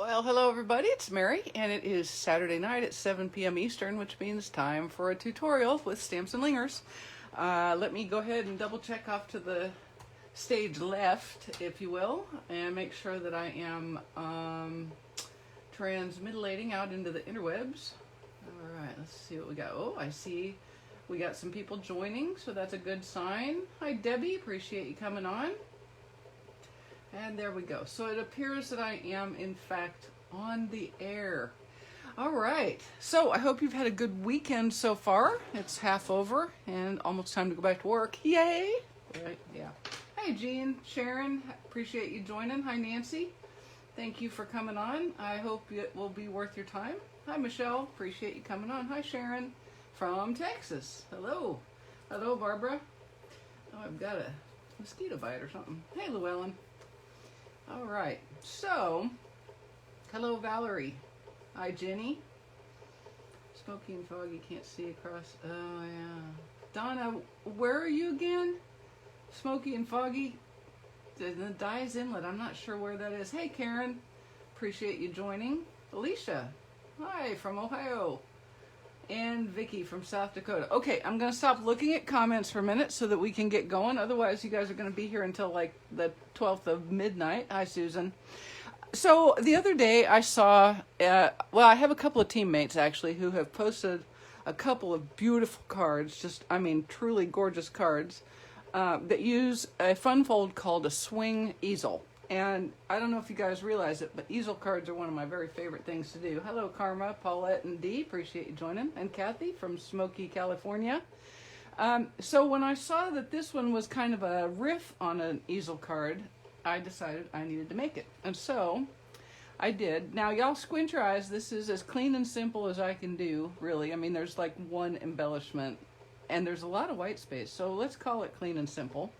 Well, hello everybody, it's Mary, and it is Saturday night at 7 p.m. Eastern, which means time for a tutorial with Stamps-N-Lingers. Let me go ahead and double check off to the stage left, if you will, and make sure that I am transmitilating out into the interwebs. All right, let's see what we got. Oh, I see we got some people joining, so that's a good sign. Hi, Debbie, appreciate you coming on. And there we go. So it appears that I am, in fact, on the air. All right. So I hope you've had a good weekend so far. It's half over and almost time to go back to work. Yay! Right? Yeah. Hi, Jean, Sharon. Appreciate you joining. Hi, Nancy. Thank you for coming on. I hope it will be worth your time. Hi, Michelle. Appreciate you coming on. Hi, Sharon from Texas. Hello. Hello, Barbara. Oh, I've got a mosquito bite or something. Hey, Llewellyn. All right, so, hello Valerie. Hi Jenny. Smoky and foggy, can't see across. Oh yeah. Donna, where are you again? Smoky and foggy. The Dyes Inlet, I'm not sure where that is. Hey Karen, appreciate you joining. Alicia, hi from Ohio. And Vicky from South Dakota. Okay, I'm going to stop looking at comments for a minute so that we can get going. Otherwise, you guys are going to be here until like the 12th of midnight. Hi, Susan. So the other day I saw, well, I have a couple of teammates actually who have posted a couple of beautiful cards, just, I mean, truly gorgeous cards, that use a fun fold called a swing easel. And I don't know if you guys realize it, but easel cards are one of my very favorite things to do. Hello, Karma, Paulette, and Dee. Appreciate you joining. And Kathy from Smoky, California. So when I saw that this one was kind of a riff on an easel card, I decided I needed to make it. And so I did. Now, y'all squint your eyes. This is as clean and simple as I can do, really. I mean, there's like one embellishment, and there's a lot of white space. So let's call it clean and simple.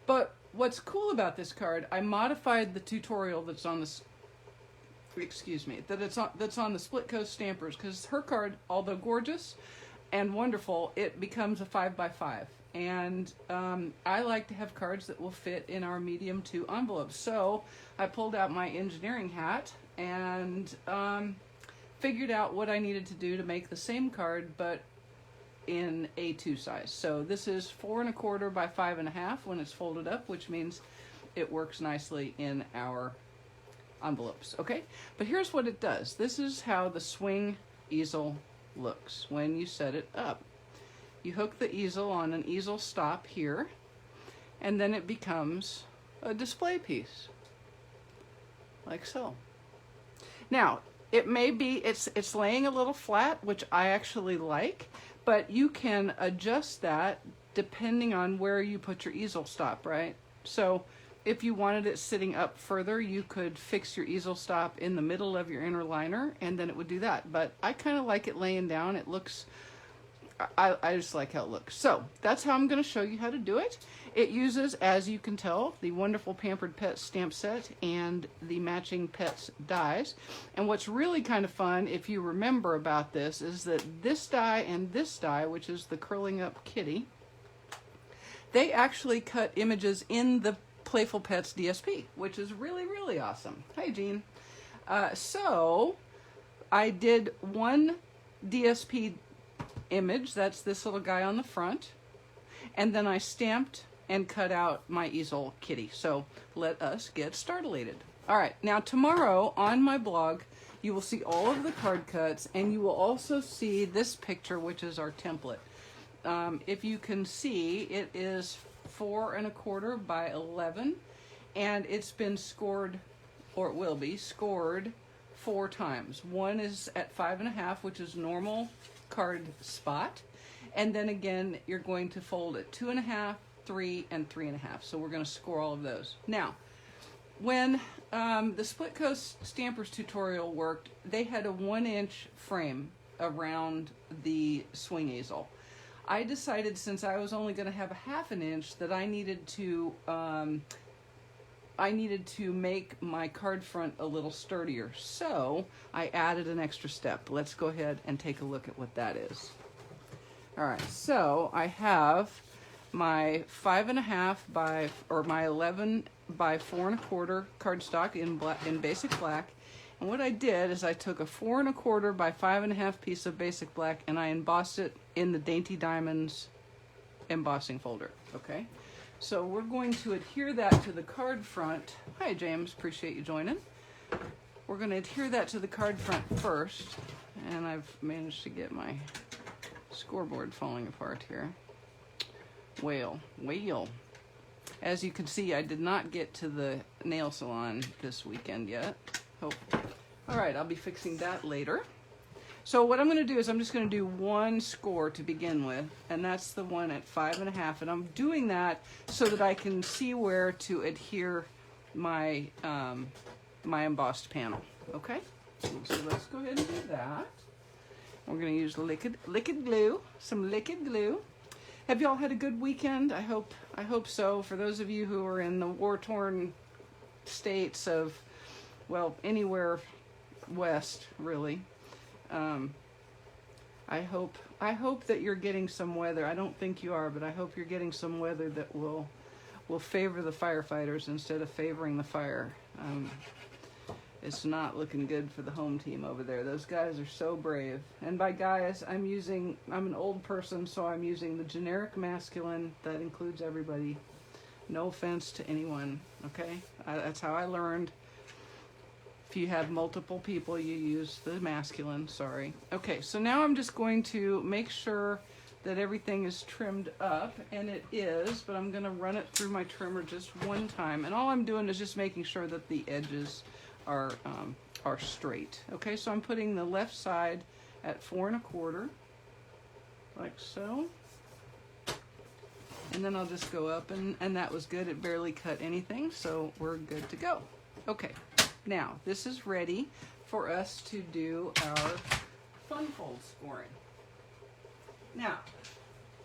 But what's cool about this card, I modified the tutorial that's on this, that's on the Split Coast Stampers, because her card, although gorgeous and wonderful, it becomes a 5x5. And I like to have cards that will fit in our medium 2 envelopes. So I pulled out my engineering hat and figured out what I needed to do to make the same card, but in A2 size. So this is 4 1/4 by 5 1/2 when it's folded up, which means it works nicely in our envelopes. Okay, but here's what it does. This is how the swing easel looks when you set it up. You hook the easel on an easel stop here, and then it becomes a display piece, like so. Now, it may be, it's laying a little flat, which I actually like, but you can adjust that depending on where you put your easel stop, right? So if you wanted it sitting up further, you could fix your easel stop in the middle of your inner liner, and then it would do that. But I kind of like it laying down. It looks, I just like how it looks. So that's how I'm going to show you how to do it. It uses, as you can tell, the wonderful Pampered Pets stamp set and the matching Pets dies. And what's really kind of fun, if you remember about this, is that this die and this die, which is the curling up kitty, they actually cut images in the Playful Pets DSP, which is really, really awesome. Hi, Jean. So I did one DSP image, that's this little guy on the front, and then I stamped and cut out my easel kitty. So let us get started. All right, now tomorrow on my blog you will see all of the card cuts, and you will also see this picture, which is our template. If you can see, it is 4 1/4 by 11, and it's been scored, or it will be scored 4 times. One is at 5 1/2, which is normal card spot, and then again you're going to fold it 2 1/2, 3, and 3 1/2. So we're going to score all of those. Now, when the Split Coast Stampers tutorial worked, they had a 1-inch frame around the swing easel. I decided, since I was only going to have a 1/2 inch, that I needed to make my card front a little sturdier. So I added an extra step. Let's go ahead and take a look at what that is. All right, so I have my 5 1/2 by, or my 11 by 4 1/4 cardstock in basic black, And what I did is I took a 4 1/4 by 5 1/2 piece of basic black and I embossed it in the Dainty Diamonds embossing folder. Okay, so we're going to adhere that to the card front. Hi James, appreciate you joining. We're going to adhere that to the card front first, and I've managed to get my scoreboard falling apart here. Whale. As you can see, I did not get to the nail salon this weekend yet. Oh. All right, I'll be fixing that later. So what I'm going to do is I'm just going to do one score to begin with, and that's the one at 5 1/2, and I'm doing that so that I can see where to adhere my my embossed panel. Okay, so let's go ahead and do that. We're going to use liquid glue, some liquid glue. Have y'all had a good weekend? I hope so. For those of you who are in the war-torn states of, well, anywhere west, really. I hope that you're getting some weather. I don't think you are, but I hope you're getting some weather that will favor the firefighters instead of favoring the fire. It's not looking good for the home team over there. Those guys are so brave. And by guys, I'm an old person, so I'm using the generic masculine that includes everybody. No offense to anyone, okay? That's how I learned. If you have multiple people, you use the masculine, sorry. Okay, so now I'm just going to make sure that everything is trimmed up, and it is, but I'm gonna run it through my trimmer just one time. And all I'm doing is just making sure that the edges are straight. Okay, so I'm putting the left side at 4 1/4, like so. And then I'll just go up, and that was good. It barely cut anything, so we're good to go. Okay, now this is ready for us to do our fun fold scoring. Now,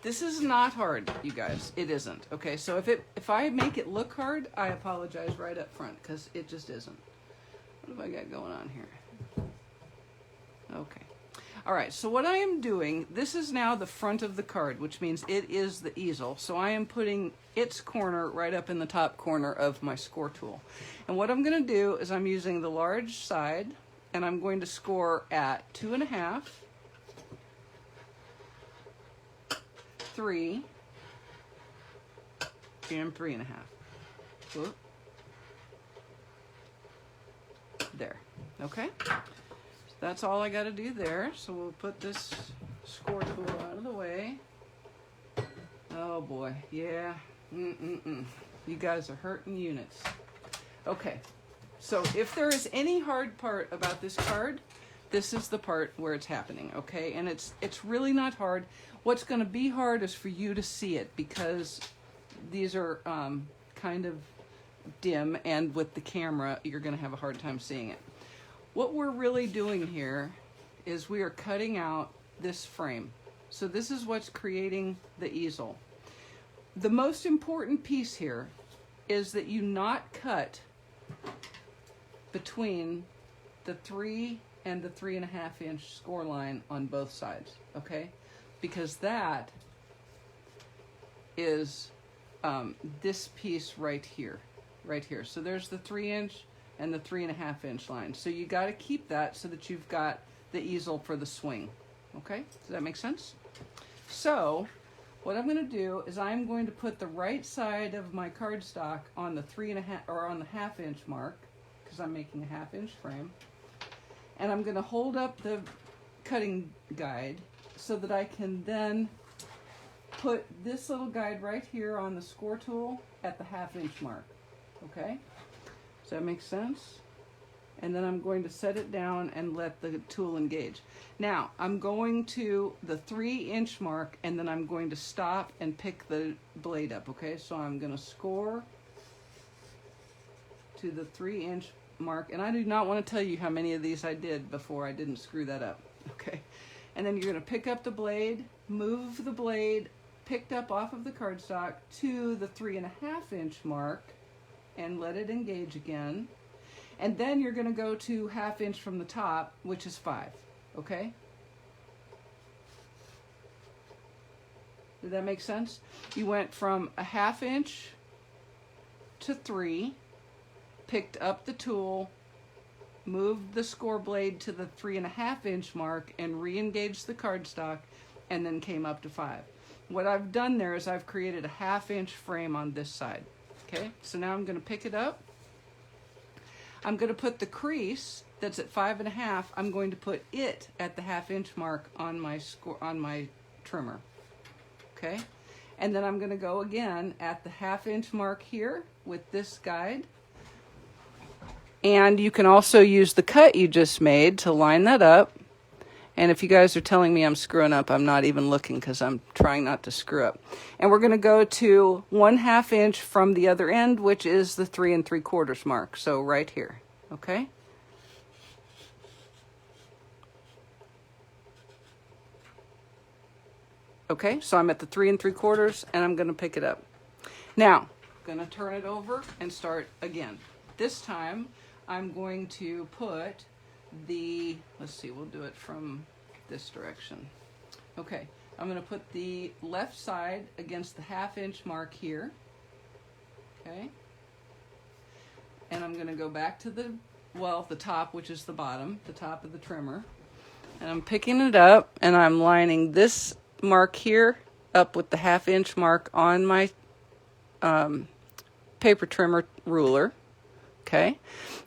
this is not hard, you guys. It isn't. Okay, so if I make it look hard, I apologize right up front, because it just isn't. What have I got going on here? Okay. All right, so what I am doing, this is now the front of the card, which means it is the easel. So I am putting its corner right up in the top corner of my score tool. And what I'm going to do is I'm using the large side, and I'm going to score at 2 1/2, 3, and 3 1/2. Whoop. There, okay? So that's all I got to do there. So we'll put this score tool out of the way. Oh boy, yeah. You guys are hurting units. Okay, so if there is any hard part about this card, this is the part where it's happening, okay? And it's really not hard. What's going to be hard is for you to see it, because these are kind of dim, and with the camera you're going to have a hard time seeing it. What we're really doing here is we are cutting out this frame. So this is what's creating the easel. The most important piece here is that you not cut between the 3 and the 3 1/2 inch score line on both sides, okay? Because that is this piece right here. Right here. So there's the 3 inch and the 3 1/2 inch line. So you got to keep that so that you've got the easel for the swing. Okay? Does that make sense? So what I'm going to do is I'm going to put the right side of my cardstock on the 3 1/2 or on the 1/2 inch mark, because I'm making a 1/2 inch frame. And I'm going to hold up the cutting guide so that I can then put this little guide right here on the score tool at the 1/2 inch mark. Okay, does that make sense? And then I'm going to set it down and let the tool engage. Now I'm going to the 3 inch mark, and then I'm going to stop and pick the blade up. Okay, so I'm going to score to the 3 inch mark, and I do not want to tell you how many of these I did before I didn't screw that up. Okay, and then you're going to pick up the blade, move the blade picked up off of the cardstock to the 3 1/2 inch mark, and let it engage again. And then you're going to go to 1/2 inch from the top, which is 5. Okay? Did that make sense? You went from a 1/2 inch to 3, picked up the tool, moved the score blade to the 3.5 inch mark and re-engaged the cardstock, and then came up to 5. What I've done there is I've created a 1/2 inch frame on this side. Okay, so now I'm going to pick it up. I'm going to put the crease that's at 5.5. I'm going to put it at the 1/2 inch mark on my trimmer. Okay, and then I'm going to go again at the 1/2 inch mark here with this guide. And you can also use the cut you just made to line that up. And if you guys are telling me I'm screwing up, I'm not even looking because I'm trying not to screw up. And we're going to go to 1/2 inch from the other end, which is the 3 3/4 mark. So right here, okay? Okay, so I'm at the 3 3/4 and I'm going to pick it up. Now, I'm going to turn it over and start again. This time, I'm going to put the, let's see, we'll do it from this direction. Okay, I'm going to put the left side against the 1/2 inch mark here. Okay, and I'm going to go back to the top, which is the bottom, the top of the trimmer. And I'm picking it up and I'm lining this mark here up with the 1/2 inch mark on my paper trimmer ruler. Okay,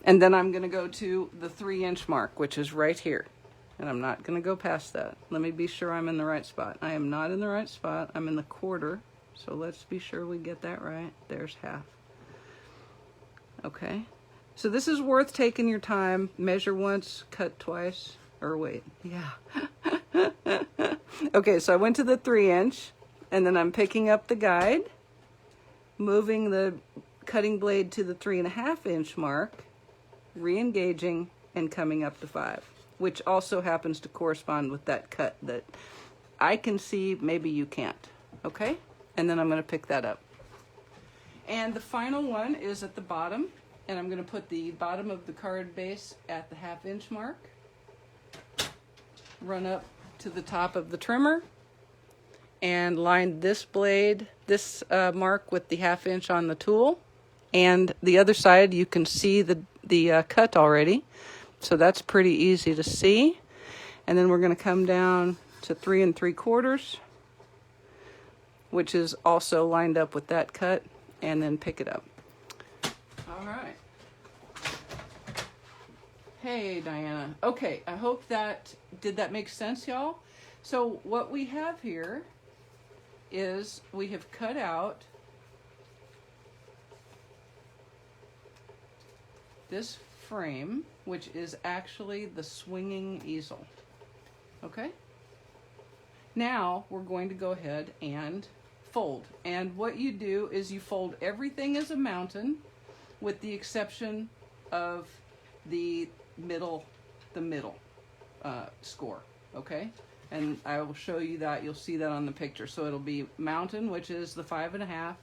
and then I'm going to go to the 3 inch mark, which is right here. And I'm not going to go past that. Let me be sure I'm in the right spot. I am not in the right spot. I'm in the 1/4. So let's be sure we get that right. There's 1/2. Okay, so this is worth taking your time. Measure once, cut twice, or wait, yeah. Okay, so I went to the 3 inch, and then I'm picking up the guide, moving the cutting blade to the 3.5 inch mark, re-engaging, and coming up to 5, which also happens to correspond with that cut that I can see, maybe you can't. Okay, and then I'm going to pick that up. And the final one is at the bottom, and I'm going to put the bottom of the card base at the 1/2 inch mark, run up to the top of the trimmer, and line this blade, this mark with the 1/2 inch on the tool. And the other side, you can see the cut already. So that's pretty easy to see. And then we're going to come down to 3 3/4, which is also lined up with that cut, and then pick it up. All right. Hey, Diana. Okay, I hope did that make sense, y'all? So what we have here is we have cut out this frame, which is actually the swinging easel. Okay? Now we're going to go ahead and fold. And what you do is you fold everything as a mountain with the exception of the middle score. Okay? And I will show you that. You'll see that on the picture. So it'll be mountain, which is the 5.5.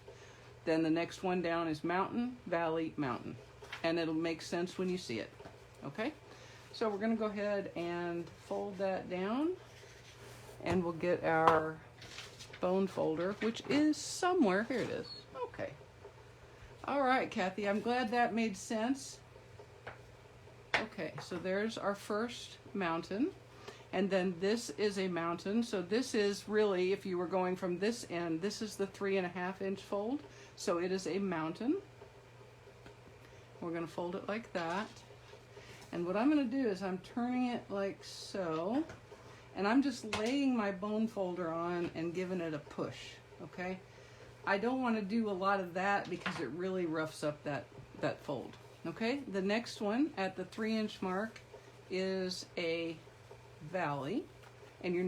Then the next one down is mountain, valley, mountain. And it'll make sense when you see it. Okay? So we're going to go ahead and fold that down. And we'll get our bone folder, which is somewhere. Here it is. Okay. All right, Kathy. I'm glad that made sense. Okay, so there's our first mountain. And then this is a mountain. So this is really, if you were going from this end, this is the 3.5 inch fold. So it is a mountain. We're going to fold it like that. And what I'm going to do is I'm turning it like so. And I'm just laying my bone folder on and giving it a push. Okay? I don't want to do a lot of that because it really roughs up that fold. Okay? The next one at the 3 inch mark is a valley. And you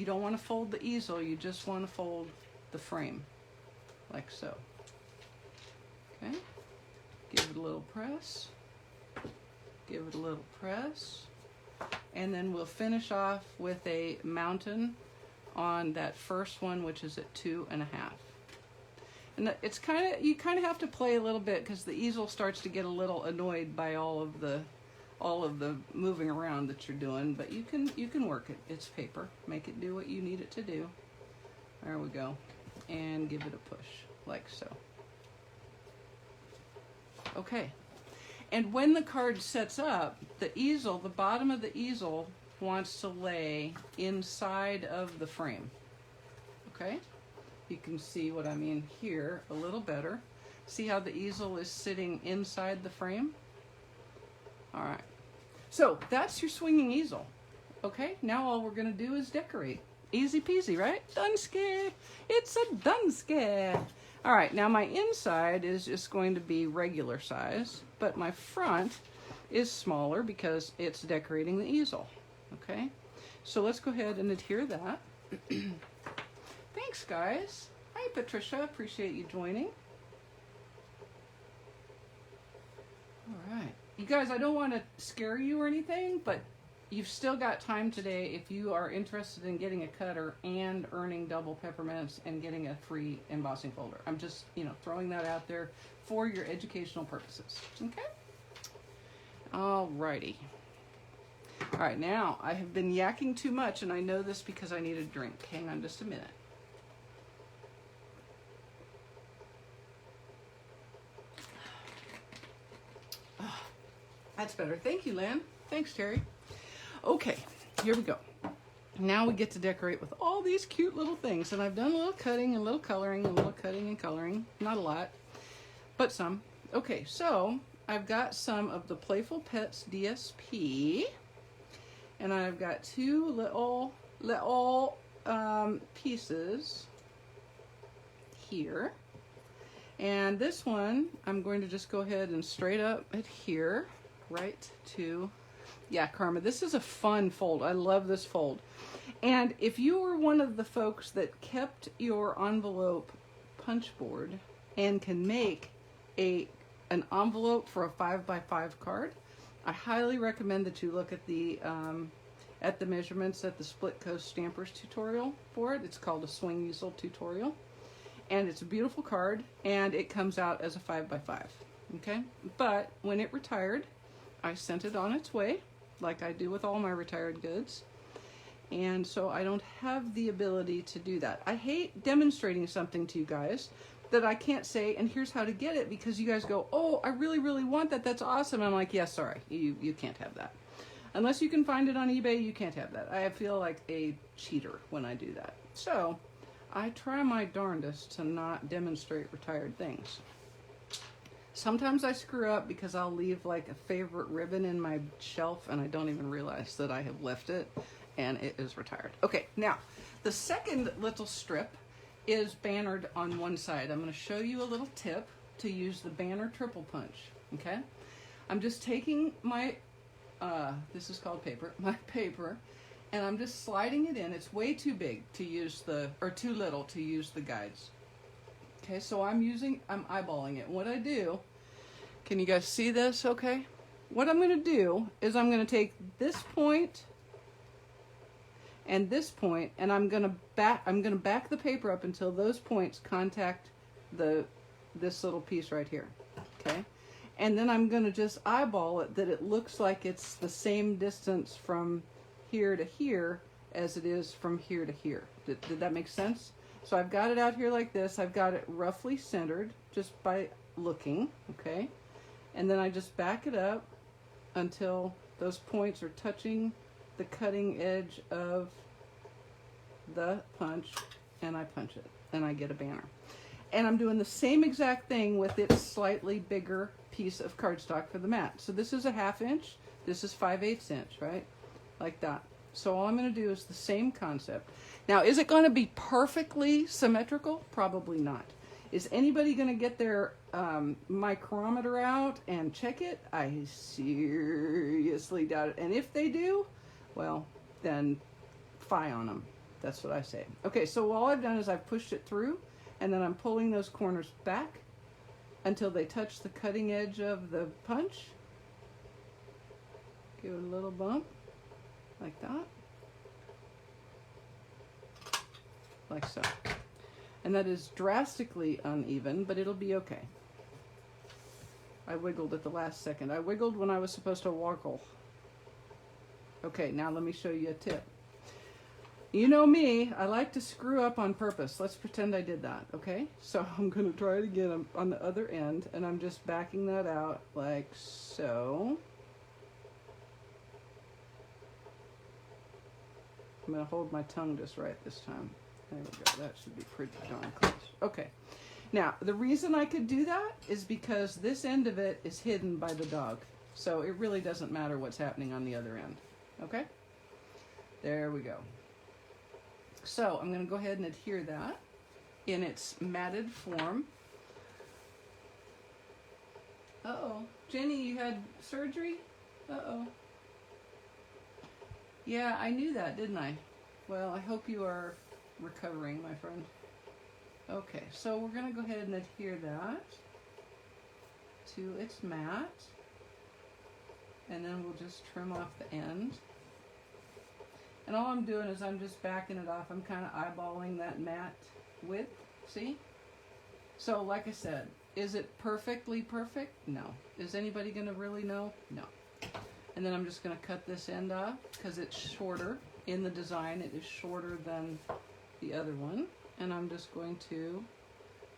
don't want to fold the easel, you just want to fold the frame. Like so. Okay? Give it a little press. Give it a little press. And then we'll finish off with a mountain on that first one, which is at 2.5. And it's you kind of have to play a little bit because the easel starts to get a little annoyed by all of the moving around that you're doing, but you can work it. It's paper. Make it do what you need it to do. There we go. And give it a push like so. Okay. And when the card sets up, the easel, the bottom of the easel wants to lay inside of the frame. Okay? You can see what I mean here a little better. See how the easel is sitting inside the frame? All right. So that's your swinging easel. Okay, now all we're gonna do is decorate. Easy peasy, right? Dunske. It's a dunske. All right, now my inside is just going to be regular size, but my front is smaller because it's decorating the easel. Okay, so let's go ahead and adhere that. Thanks, guys. Hi, Patricia. Appreciate you joining. All right. You guys, I don't want to scare you or anything, but you've still got time today if you are interested in getting a cutter and earning double peppermints and getting a free embossing folder. I'm just, throwing that out there for your educational purposes. Okay? All righty. All right, now I have been yakking too much, and I know this because I need a drink. Hang on just a minute. That's better. Thank you, Lynn. Thanks, Terry. Okay, here we go. Now we get to decorate with all these cute little things. And I've done a little cutting and a little coloring and a little cutting and coloring. Not a lot, but some. Okay, so I've got some of the Playful Pets DSP. And I've got two little pieces here. And this one, I'm going to just go ahead and straight up adhere right to, yeah, Karma. This is a fun fold. I love this fold. And if you were one of the folks that kept your envelope punch board and can make an envelope for a 5x5 card, I highly recommend that you look at the measurements at the Split Coast Stampers tutorial for it. It's called a Swing Easel tutorial. And it's a beautiful card, and it comes out as a 5x5, okay? But when it retired, I sent it on its way, like I do with all my retired goods. And so I don't have the ability to do that. I hate demonstrating something to you guys that I can't say, and here's how to get it, because you guys go, oh, I really, really want that. That's awesome. I'm like, yeah, sorry, you can't have that. Unless you can find it on eBay, you can't have that. I feel like a cheater when I do that. So I try my darndest to not demonstrate retired things. Sometimes I screw up because I'll leave like a favorite ribbon in my shelf and I don't even realize that I have left it and it is retired. Okay, now the second little strip is bannered on one side. I'm going to show you a little tip to use the banner triple punch. Okay, I'm just taking my this is called paper, my paper, and I'm just sliding it in. It's way too big to use too little to use the guides. Okay, so I'm eyeballing it. What I do, can you guys see this okay? What I'm going to do is I'm going to take this point and this point, and I'm going to back the paper up until those points contact this little piece right here. Okay? And then I'm going to just eyeball it that it looks like it's the same distance from here to here as it is from here to here. Did that make sense? So I've got it out here like this. I've got it roughly centered just by looking, okay? And then I just back it up until those points are touching the cutting edge of the punch, and I punch it, and I get a banner. And I'm doing the same exact thing with its slightly bigger piece of cardstock for the mat. So this is a 1/2 inch, this is 5/8 inch, right? Like that. So all I'm going to do is the same concept. Now, is it going to be perfectly symmetrical? Probably not. Is anybody going to get their micrometer out and check it? I seriously doubt it. And if they do, well, then fie on them. That's what I say. Okay, so all I've done is I've pushed it through, and then I'm pulling those corners back until they touch the cutting edge of the punch. Give it a little bump. Like that. Like so. And that is drastically uneven, but it'll be okay. I wiggled at the last second. I wiggled when I was supposed to woggle. Okay, now let me show you a tip. You know me, I like to screw up on purpose. Let's pretend I did that, okay? So I'm going to try it again on the other end, and I'm just backing that out like so. I'm going to hold my tongue just right this time. There we go. That should be pretty darn close. Okay. Now, the reason I could do that is because this end of it is hidden by the dog. So it really doesn't matter what's happening on the other end. Okay? There we go. So I'm going to go ahead and adhere that in its matted form. Uh-oh. Jenny, you had surgery? Uh-oh. Yeah, I knew that, didn't I? Well, I hope you are recovering, my friend. Okay, so we're going to go ahead and adhere that to its mat. And then we'll just trim off the end. And all I'm doing is I'm just backing it off. I'm kind of eyeballing that mat width, see? So like I said, is it perfectly perfect? No. Is anybody going to really know? No. And then I'm just going to cut this end off because it's shorter. In the design, it is shorter than the other one. And I'm just going to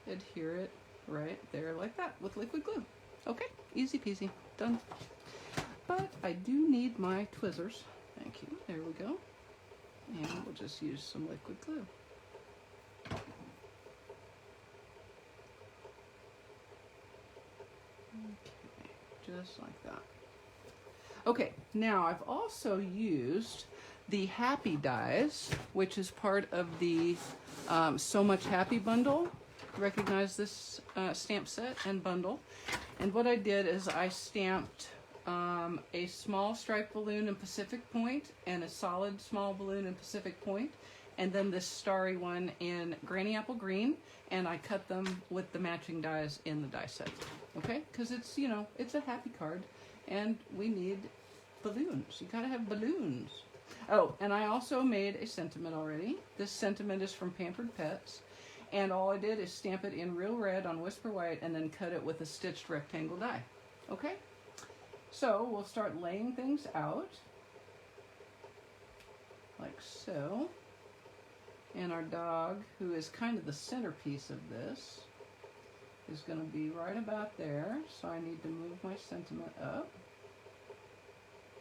adhere it right there like that with liquid glue. Okay, easy peasy, done. But I do need my tweezers. Thank you, there we go. And we'll just use some liquid glue. Okay, just like that. Okay, now I've also used the Happy dies, which is part of the So Much Happy bundle. Recognize this stamp set and bundle. And what I did is I stamped a small striped balloon in Pacific Point and a solid small balloon in Pacific Point, and then this starry one in Granny Apple Green, and I cut them with the matching dies in the die set. Okay, because it's, you know, it's a happy card and we need balloons. You gotta have balloons. Oh, and I also made a sentiment already. This sentiment is from Pampered Pets, and all I did is stamp it in real red on Whisper White and then cut it with a stitched rectangle die. Okay? So we'll start laying things out like so. And our dog, who is kind of the centerpiece of this, is going to be right about there. So I need to move my sentiment up.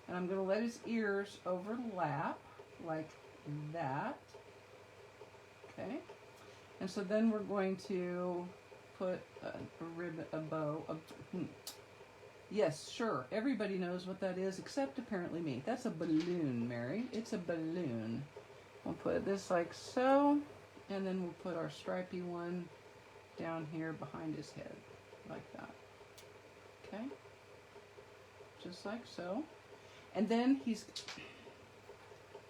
And I'm going to let his ears overlap like that. Okay. And so then we're going to put a ribbon, a bow. Yes, sure. Everybody knows what that is, except apparently me. That's a balloon, Mary. It's a balloon. We'll put this like so, and then we'll put our stripy one down here behind his head, like that. Okay? Just like so. And then he's,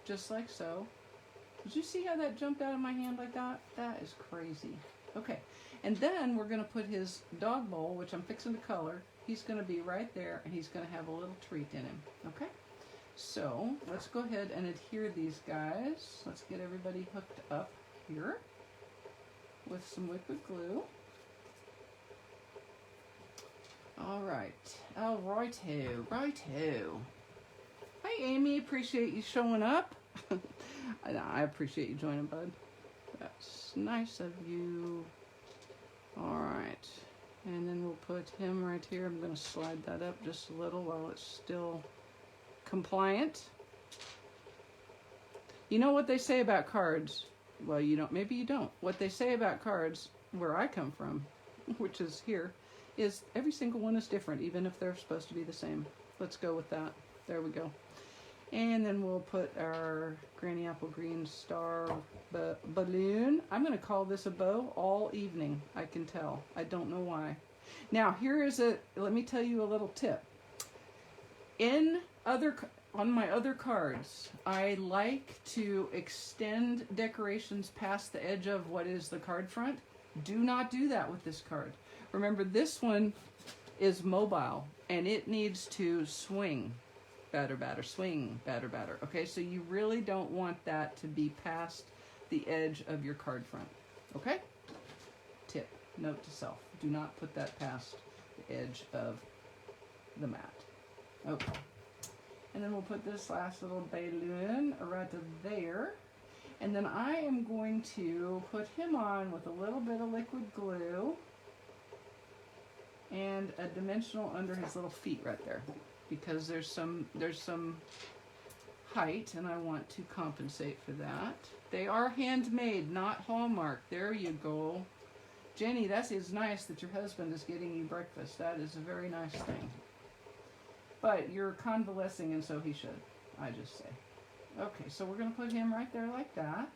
just like so. Did you see how that jumped out of my hand like that? That is crazy. Okay. And then we're going to put his dog bowl, which I'm fixing to color. He's going to be right there, and he's going to have a little treat in him. Okay? So, let's go ahead and adhere these guys. Let's get everybody hooked up here with some liquid glue. All right. All righto. Righto. Hi, Amy. Appreciate you showing up. I appreciate you joining, bud. That's nice of you. All right. And then we'll put him right here. I'm going to slide that up just a little while it's still compliant. You know what they say about cards? Well, you don't. Maybe you don't. What they say about cards, where I come from, which is here, is every single one is different, even if they're supposed to be the same. Let's go with that. There we go. And then we'll put our Granny Apple Green star balloon. I'm going to call this a bow all evening, I can tell. I don't know why. Now, let me tell you a little tip. On my other cards, I like to extend decorations past the edge of what is the card front. Do not do that with this card. Remember, this one is mobile, and it needs to swing. Batter, batter, swing, batter, batter. Okay, so you really don't want that to be past the edge of your card front. Okay? Tip, note to self. Do not put that past the edge of the mat. Okay. And then we'll put this last little balloon right there. And then I am going to put him on with a little bit of liquid glue and a dimensional under his little feet right there, because there's some height and I want to compensate for that. They are handmade, not Hallmark. There you go. Jenny, that is nice that your husband is getting you breakfast. That is a very nice thing. But you're convalescing and so he should, I just say. Okay, so we're going to put him right there like that.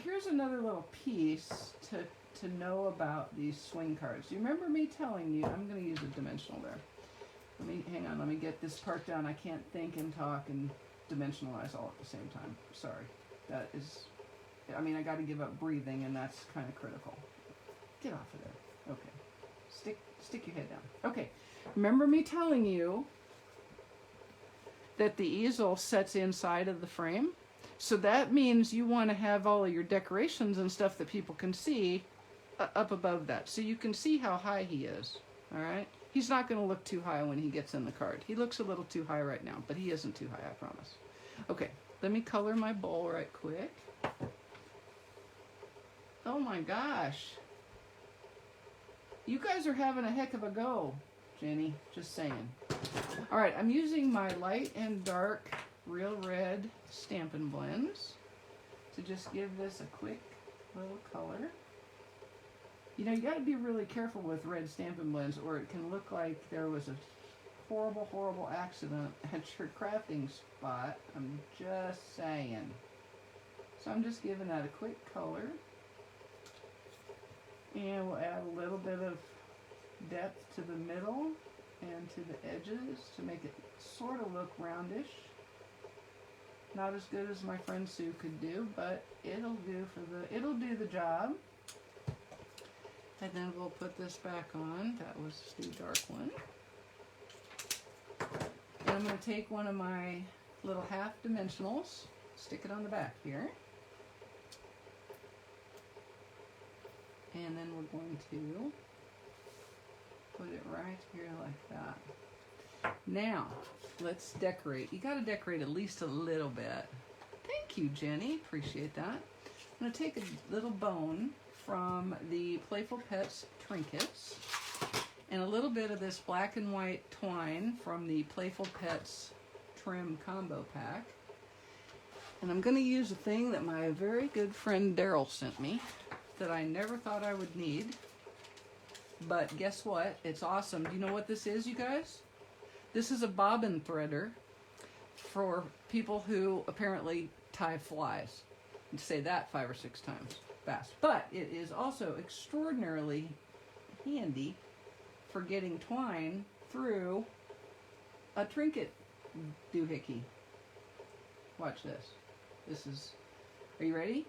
Here's another little piece to know about these swing cards. You remember me telling you, I'm going to use a dimensional there. Hang on, let me get this part down. I can't think and talk and dimensionalize all at the same time. Sorry. That is, I got to give up breathing, and that's kind of critical. Get off of there. Okay. Stick your head down. Okay. Remember me telling you that the easel sets inside of the frame? So that means you want to have all of your decorations and stuff that people can see up above that. So you can see how high he is. All right? He's not going to look too high when he gets in the card. He looks a little too high right now, but he isn't too high, I promise. Okay, let me color my bowl right quick. Oh my gosh. You guys are having a heck of a go, Jenny. Just saying. All right, I'm using my light and dark Real Red Stampin' blends to just give this a quick little color. You know, you got to be really careful with red Stampin' blends, or it can look like there was a horrible, horrible accident at your crafting spot. I'm just saying. So I'm just giving that a quick color. And we'll add a little bit of depth to the middle and to the edges to make it sort of look roundish. Not as good as my friend Sue could do, but it'll do the job. And then we'll put this back on. That was the dark one. And I'm going to take one of my little half dimensionals, stick it on the back here. And then we're going to put it right here like that. Now, let's decorate. You got to decorate at least a little bit. Thank you, Jenny. Appreciate that. I'm going to take a little bone from the Playful Pets trinkets and a little bit of this black and white twine from the Playful Pets trim combo pack. And I'm going to use a thing that my very good friend Daryl sent me that I never thought I would need. But guess what? It's awesome. Do you know what this is, you guys? This is a bobbin threader for people who apparently tie flies. You say that 5 or 6 times fast. But it is also extraordinarily handy for getting twine through a trinket doohickey. Watch this. This is, are you ready?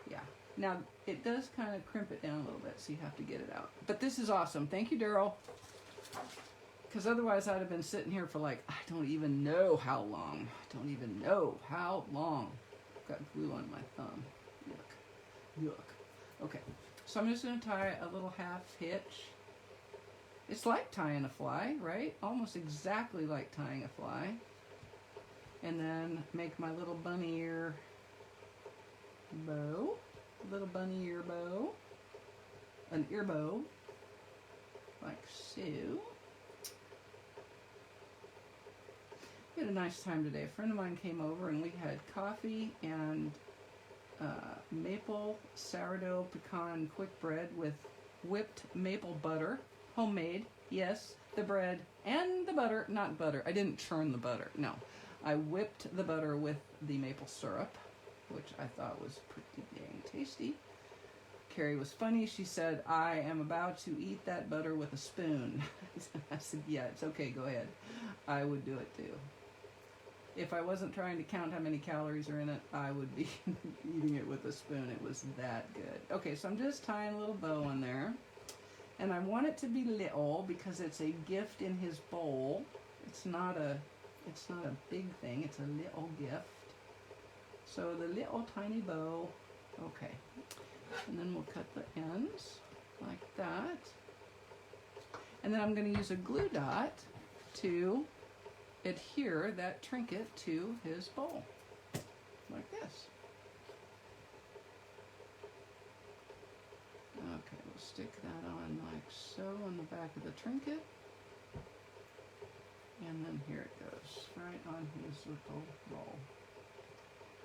Yeah. Now, it does kind of crimp it down a little bit, so you have to get it out. But this is awesome. Thank you, Daryl. Because otherwise I'd have been sitting here for like, I don't even know how long. I don't even know how long. I've got glue on my thumb. Yuck. Yuck. Okay. So I'm just going to tie a little half hitch. It's like tying a fly, right? Almost exactly like tying a fly. And then make my little bunny ear bow. Little bunny ear bow. An ear bow. Like so. We had a nice time today. A friend of mine came over and we had coffee and maple sourdough pecan quick bread with whipped maple butter. Homemade, yes, the bread and the butter, not butter. I didn't churn the butter, no. I whipped the butter with the maple syrup, which I thought was pretty dang tasty. Carrie was funny. She said, I am about to eat that butter with a spoon. I said, yeah, it's okay, go ahead. I would do it too. If I wasn't trying to count how many calories are in it, I would be eating it with a spoon. It was that good. Okay, so I'm just tying a little bow on there. And I want it to be little because it's a gift in his bowl. It's not a big thing, it's a little gift. So the little tiny bow, okay. And then we'll cut the ends like that. And then I'm going to use a glue dot to adhere that trinket to his bowl, like this. Okay, we'll stick that on like so on the back of the trinket. And then here it goes, right on his little bowl.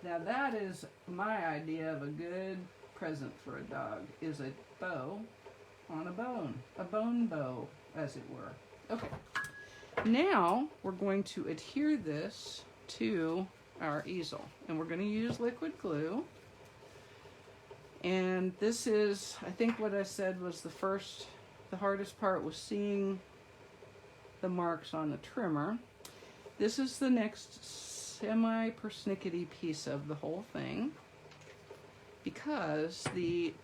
Now that is my idea of a good present for a dog, is a bow on a bone bow, as it were. Okay, now we're going to adhere this to our easel, and we're going to use liquid glue. And this is, I think what I said was the hardest part was seeing the marks on the trimmer. This is the next semi-persnickety piece of the whole thing, because the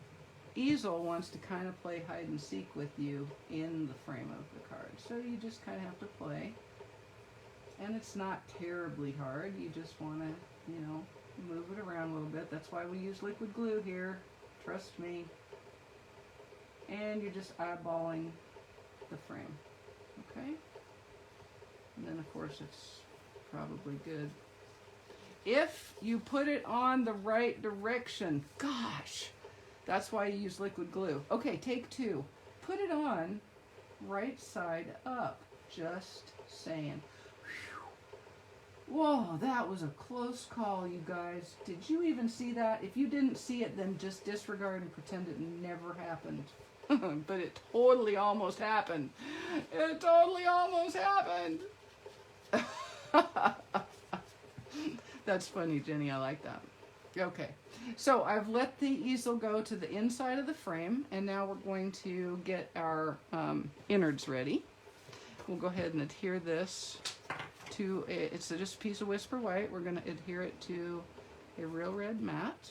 easel wants to kind of play hide and seek with you in the frame of the card. So you just kind of have to play. And it's not terribly hard. You just want to, you know, move it around a little bit. That's why we use liquid glue here. Trust me. And you're just eyeballing the frame. Okay? And then of course it's probably good if you put it on the right direction. Gosh, that's why you use liquid glue. Okay, take two. Put it on right side up. Just saying. Whoa, that was a close call, you guys. Did you even see that? If you didn't see it, then just disregard and pretend it never happened. But it totally almost happened. It totally almost happened. That's funny, Jenny. I like that. Okay, so I've let the easel go to the inside of the frame, and now we're going to get our innards ready. We'll go ahead and adhere this to, it's just a piece of Whisper White. We're going to adhere it to a Real Red mat.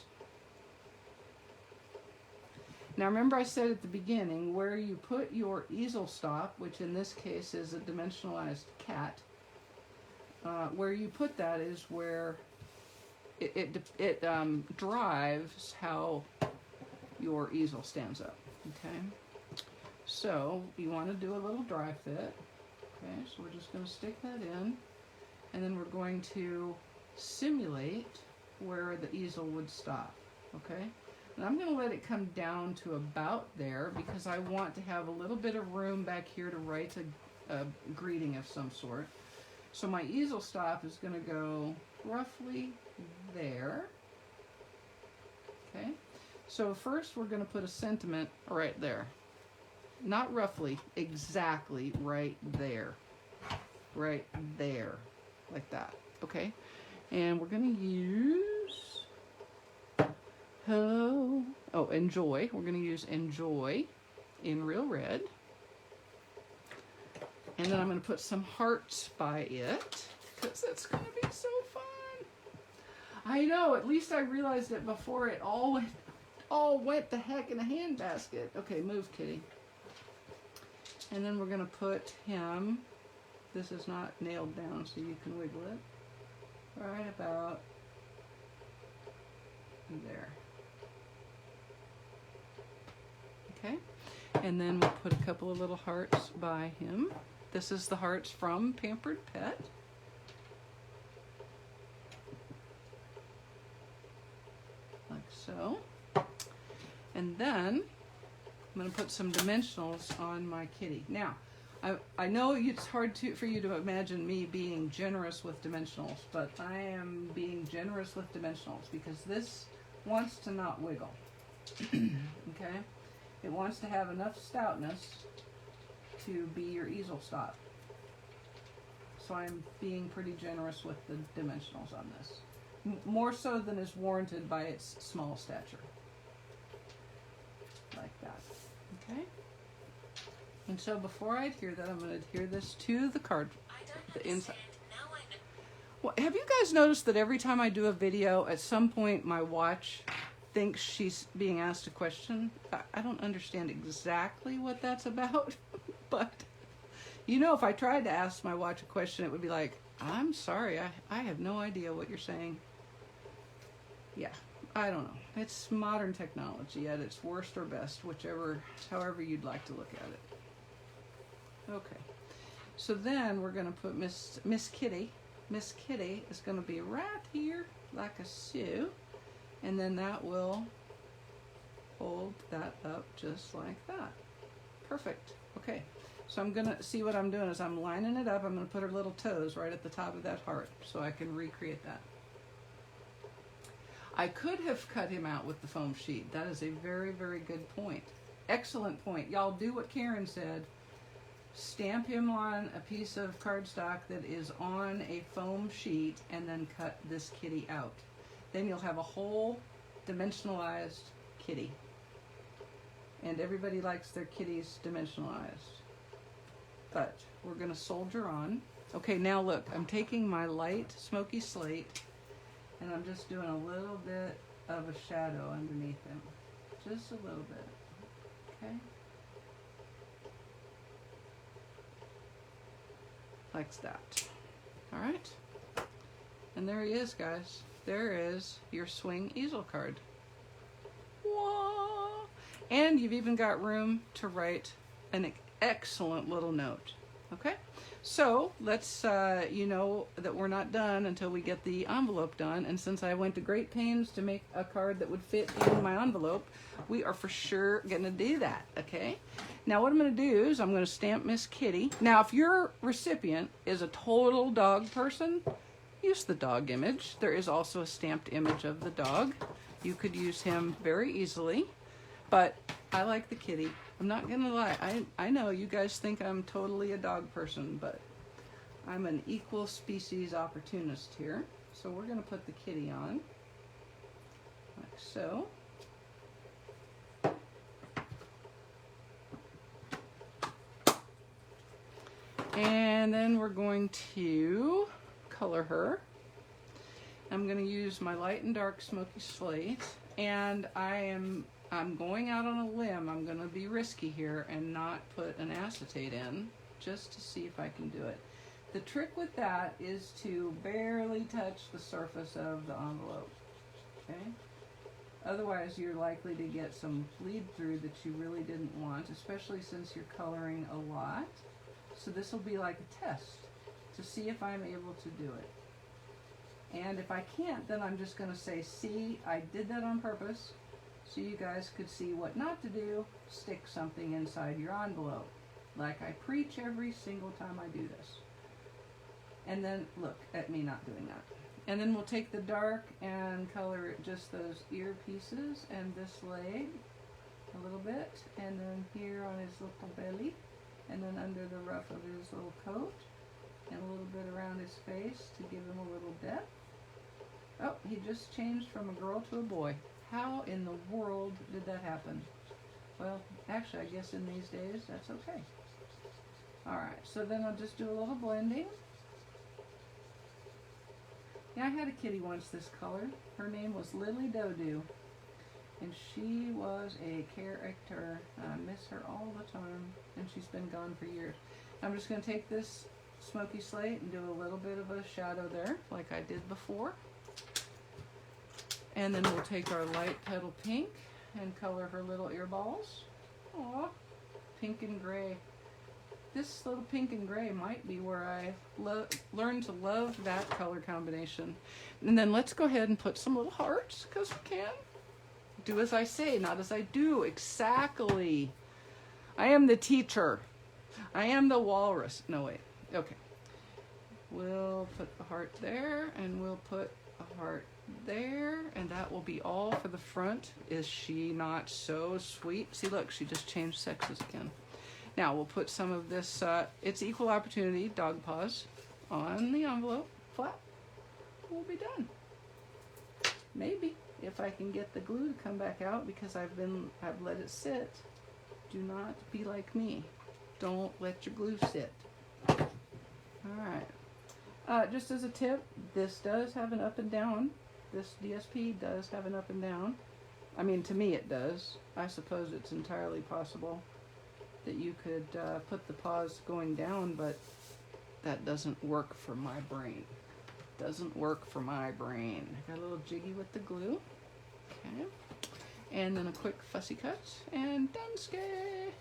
Now remember I said at the beginning, where you put your easel stop, which in this case is a dimensionalized cat, where you put that is where it drives how your easel stands up. Okay, so you want to do a little dry fit. Okay, so we're just going to stick that in, and then we're going to simulate where the easel would stop. Okay, and I'm going to let it come down to about there because I want to have a little bit of room back here to write a greeting of some sort. So my easel stop is going to go roughly there. Okay, so first we're going to put a sentiment right there. Not roughly, exactly right there. Right there. Like that. Okay, and we're going to use enjoy. We're going to use enjoy in Real Red. And then I'm going to put some hearts by it, because it's going to be so fun. I know, at least I realized it before it all went the heck in a handbasket. Okay, move, kitty. And then we're going to put him, this is not nailed down so you can wiggle it, right about there. Okay, and then we'll put a couple of little hearts by him. This is the hearts from Pampered Pet. Like so. And then I'm going to put some dimensionals on my kitty. Now, I know it's hard for you to imagine me being generous with dimensionals, but I am being generous with dimensionals because this wants to not wiggle. Okay? It wants to have enough stoutness to be your easel stop. So I'm being pretty generous with the dimensionals on this. More so than is warranted by its small stature. Like that. Okay? And so before I adhere that, I'm going to adhere this to the card, the inside. Well, have you guys noticed that every time I do a video, at some point my watch thinks she's being asked a question? I don't understand exactly what that's about, but you know, if I tried to ask my watch a question, it would be like, I'm sorry, I have no idea what you're saying. Yeah, I don't know. It's modern technology at its worst or best, however you'd like to look at it. Okay, So then we're going to put Miss Kitty. Miss Kitty is going to be right here like a shoe, and then that will hold that up just like that. Perfect. Okay, so I'm going to see what I'm doing is I'm lining it up. I'm going to put her little toes right at the top of that heart so I can recreate that. I could have cut him out with the foam sheet. That is a very, very good point. Excellent point. Y'all do what Karen said. Stamp him on a piece of cardstock that is on a foam sheet and then cut this kitty out. Then you'll have a whole dimensionalized kitty. And everybody likes their kitties dimensionalized. But we're going to soldier on. Okay, now look, I'm taking my light smoky slate and I'm just doing a little bit of a shadow underneath him. Just a little bit. Okay? Like that. All right? And there he is, guys. There is your swing easel card. Whoa! And you've even got room to write an excellent little note. Okay? So let's, you know that we're not done until we get the envelope done. And since I went to great pains to make a card that would fit in my envelope, we are for sure going to do that, okay? Now what I'm going to do is I'm going to stamp Miss Kitty. Now if your recipient is a total dog person, use the dog image. There is also a stamped image of the dog. You could use him very easily, but I like the kitty. I'm not gonna lie, I know you guys think I'm totally a dog person, but I'm an equal species opportunist here. So we're gonna put the kitty on, like so. And then we're going to color her. I'm gonna use my light and dark smoky slate, and I'm going out on a limb. I'm going to be risky here and not put an acetate in just to see if I can do it. The trick with that is to barely touch the surface of the envelope, okay? Otherwise you're likely to get some bleed through that you really didn't want, especially since you're coloring a lot. So this will be like a test to see if I'm able to do it. And if I can't, then I'm just going to say, see, I did that on purpose. So you guys could see what not to do. Stick something inside your envelope, like I preach every single time I do this. And then look at me not doing that. And then we'll take the dark and color just those ear pieces and this leg a little bit, and then here on his little belly, and then under the ruff of his little coat, and a little bit around his face to give him a little depth. Oh, he just changed from a girl to a boy. How in the world did that happen? Well, actually, I guess in these days, that's okay. Alright, so then I'll just do a little blending. Yeah, I had a kitty once this color. Her name was Lily Dodo, and she was a character. I miss her all the time, and she's been gone for years. I'm just going to take this smoky slate and do a little bit of a shadow there, like I did before. And then we'll take our light petal pink and color her little earballs. Aw, pink and gray. This little pink and gray might be where I learned to love that color combination. And then let's go ahead and put some little hearts, because we can. Do as I say, not as I do. Exactly. I am the teacher. I am the walrus. No, wait. Okay. We'll put the heart there, and we'll put a heart there, and that will be all for the front. Is she not so sweet? See, look, she just changed sexes again. Now we'll put some of this, it's equal opportunity dog paws on the envelope, flat. We'll be done. Maybe, if I can get the glue to come back out, because I've let it sit. Do not be like me. Don't let your glue sit. Alright. Just as a tip, this does have an up and down. This DSP does have an up and down. I mean, to me it does. I suppose it's entirely possible that you could put the paws going down, but that doesn't work for my brain. Doesn't work for my brain. I got a little jiggy with the glue. Okay. And then a quick fussy cut, and done-ske.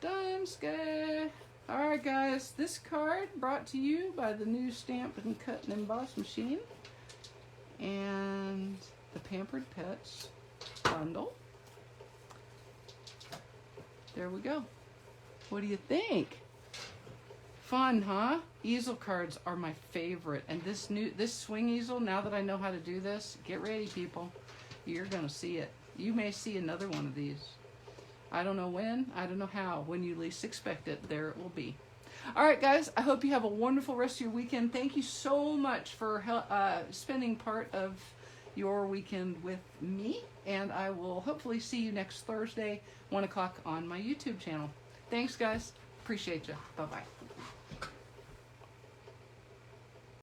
Done-ske. All right, guys, this card brought to you by the new Stampin' Cut and Emboss machine and the Pampered Pets bundle. There we go. What do you think? Fun, huh? Easel cards are my favorite, and this swing easel, now that I know how to do this, get ready, people. You're gonna see it. You may see another one of these. I don't know when, I don't know how. When you least expect it, there it will be. All right, guys, I hope you have a wonderful rest of your weekend. Thank you so much for spending part of your weekend with me, and I will hopefully see you next Thursday, 1 o'clock on my YouTube channel. Thanks, guys. Appreciate you. Bye-bye.